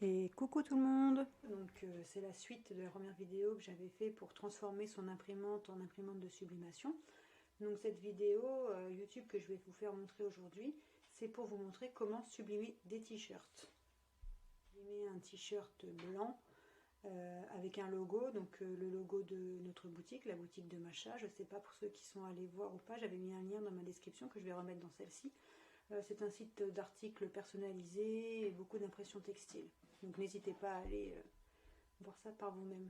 Et coucou tout le monde. Donc c'est la suite de la première vidéo que j'avais fait pour transformer son imprimante en imprimante de sublimation. Donc cette vidéo YouTube que je vais vous faire montrer aujourd'hui, c'est pour vous montrer comment sublimer des t-shirts. Sublimer un t-shirt blanc avec un logo, donc le logo de notre boutique, la boutique de Macha. Je ne sais pas pour ceux qui sont allés voir ou pas, j'avais mis un lien dans ma description que je vais remettre dans celle-ci. C'est un site d'articles personnalisés et beaucoup d'impressions textiles. Donc n'hésitez pas à aller voir ça par vous-même.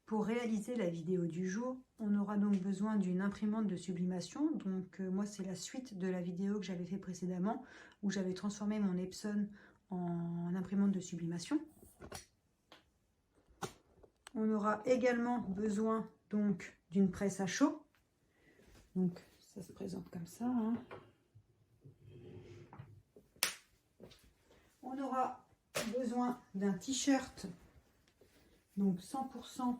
Pour réaliser la vidéo du jour, on aura donc besoin d'une imprimante de sublimation. Donc moi c'est la suite de la vidéo que j'avais fait précédemment où j'avais transformé mon Epson en imprimante de sublimation. On aura également besoin donc d'une presse à chaud. Donc ça se présente comme ça. On aura besoin d'un t-shirt, donc 100%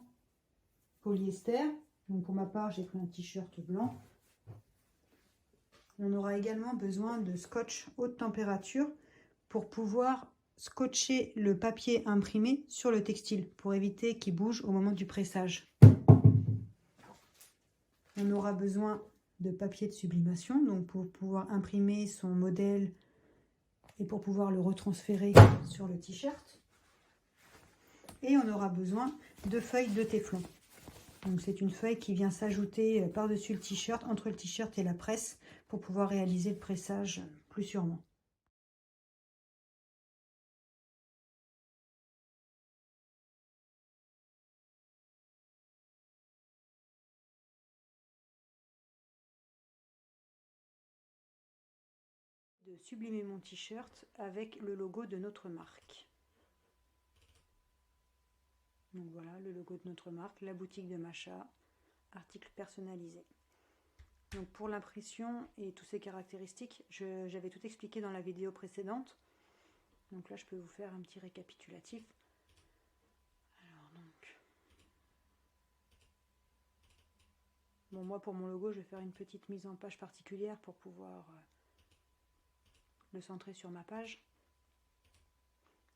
polyester. Donc pour ma part, j'ai pris un t-shirt blanc. On aura également besoin de scotch haute température pour pouvoir scotcher le papier imprimé sur le textile pour éviter qu'il bouge au moment du pressage. On aura besoin de papier de sublimation, donc pour pouvoir imprimer son modèle et pour pouvoir le retransférer sur le t-shirt. Et on aura besoin de feuilles de téflon. Donc c'est une feuille qui vient s'ajouter par-dessus le t-shirt, entre le t-shirt et la presse, pour pouvoir réaliser le pressage plus sûrement. De sublimer mon t-shirt avec le logo de notre marque. Donc voilà le logo de notre marque, la boutique de Macha, article personnalisé. Donc pour l'impression et toutes ces caractéristiques, j'avais tout expliqué dans la vidéo précédente. Donc là je peux vous faire un petit récapitulatif. Alors donc, bon moi pour mon logo je vais faire une petite mise en page particulière pour pouvoir le centrer sur ma page.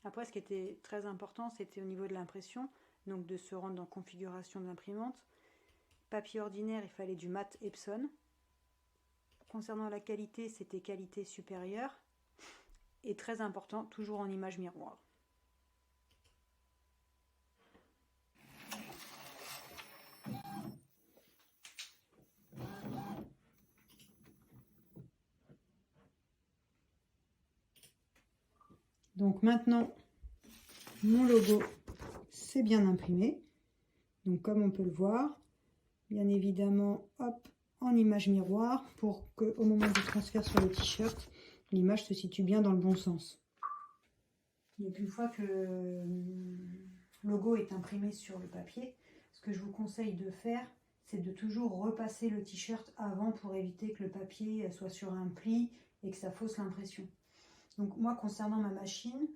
Après ce qui était très important c'était au niveau de l'impression, donc de se rendre dans configuration d'imprimante. Papier ordinaire, il fallait du mat Epson. Concernant la qualité, c'était qualité supérieure. Et très important, toujours en image miroir. Donc maintenant, mon logo, c'est bien imprimé. Donc comme on peut le voir, bien évidemment, hop, en image miroir pour qu'au moment du transfert sur le t-shirt, l'image se situe bien dans le bon sens. Donc une fois que le logo est imprimé sur le papier, ce que je vous conseille de faire, c'est de toujours repasser le t-shirt avant pour éviter que le papier soit sur un pli et que ça fausse l'impression. Donc moi, concernant ma machine,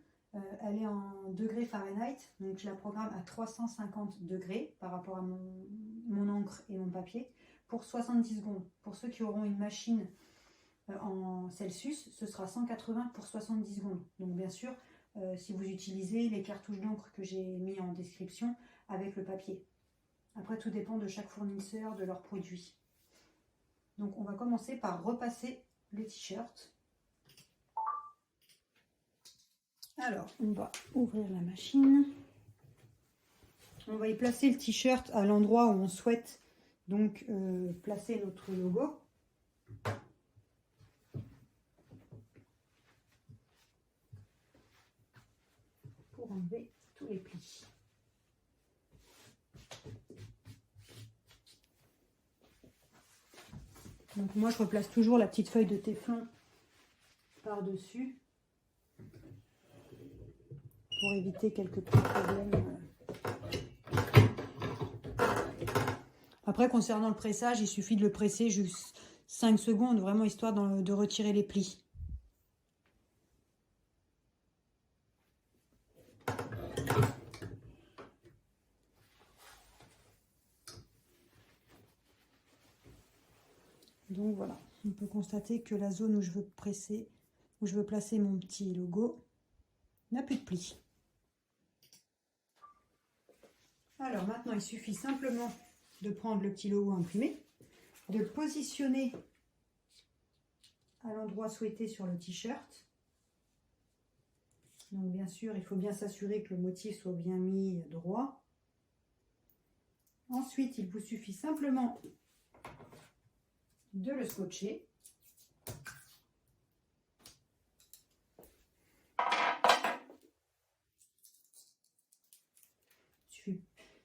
elle est en degrés Fahrenheit, donc je la programme à 350 degrés par rapport à mon encre et mon papier pour 70 secondes. Pour ceux qui auront une machine en Celsius, ce sera 180 pour 70 secondes. Donc bien sûr, si vous utilisez les cartouches d'encre que j'ai mis en description avec le papier. Après, tout dépend de chaque fournisseur, de leurs produits. Donc on va commencer par repasser le t-shirt. Alors, on va ouvrir la machine. On va y placer le t-shirt à l'endroit où on souhaite donc placer notre logo. Pour enlever tous les plis. Donc moi je replace toujours la petite feuille de téflon par-dessus pour éviter quelques petits problèmes. Après concernant le pressage, il suffit de le presser juste 5 secondes, vraiment histoire de retirer les plis. Donc voilà, on peut constater que la zone où je veux presser où je veux placer mon petit logo n'a plus de pli. Alors maintenant, il suffit simplement de prendre le petit logo imprimé, de le positionner à l'endroit souhaité sur le t-shirt. Donc bien sûr, il faut bien s'assurer que le motif soit bien mis droit. Ensuite, il vous suffit simplement de le scotcher.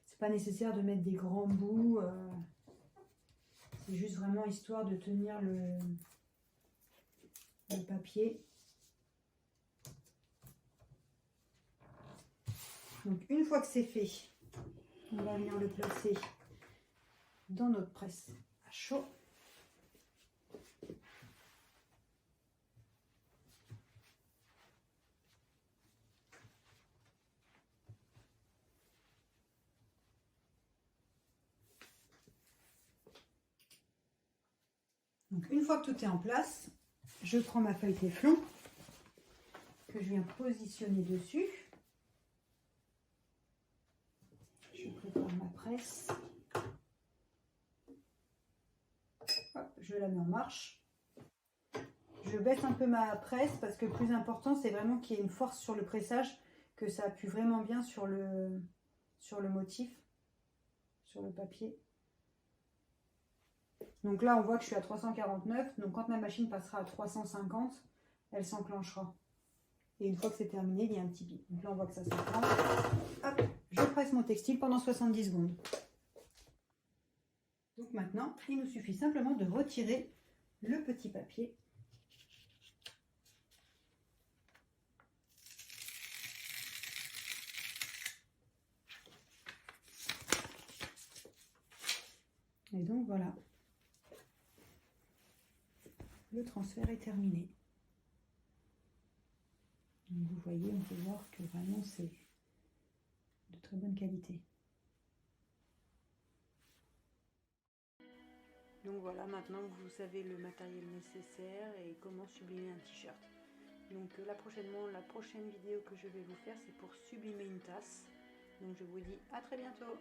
C'est pas nécessaire de mettre des grands bouts. C'est juste vraiment histoire de tenir le papier. Donc une fois que c'est fait, on va venir le placer dans notre presse à chaud. Donc une fois que tout est en place, je prends ma feuille téflon que je viens positionner dessus. Je prépare ma presse. Hop, je la mets en marche. Je baisse un peu ma presse parce que le plus important, c'est vraiment qu'il y ait une force sur le pressage, que ça appuie vraiment bien sur le motif, sur le papier. Donc là, on voit que je suis à 349. Donc quand ma machine passera à 350, elle s'enclenchera. Et une fois que c'est terminé, il y a un petit bip. Donc là, on voit que ça s'enclenche. Hop, je presse mon textile pendant 70 secondes. Donc maintenant, il nous suffit simplement de retirer le petit papier. Et donc voilà. Le transfert est terminé. Donc vous voyez, on peut voir que vraiment c'est de très bonne qualité. Donc voilà, maintenant vous savez le matériel nécessaire et comment sublimer un t-shirt. Donc la prochaine vidéo que je vais vous faire, c'est pour sublimer une tasse. Donc je vous dis à très bientôt.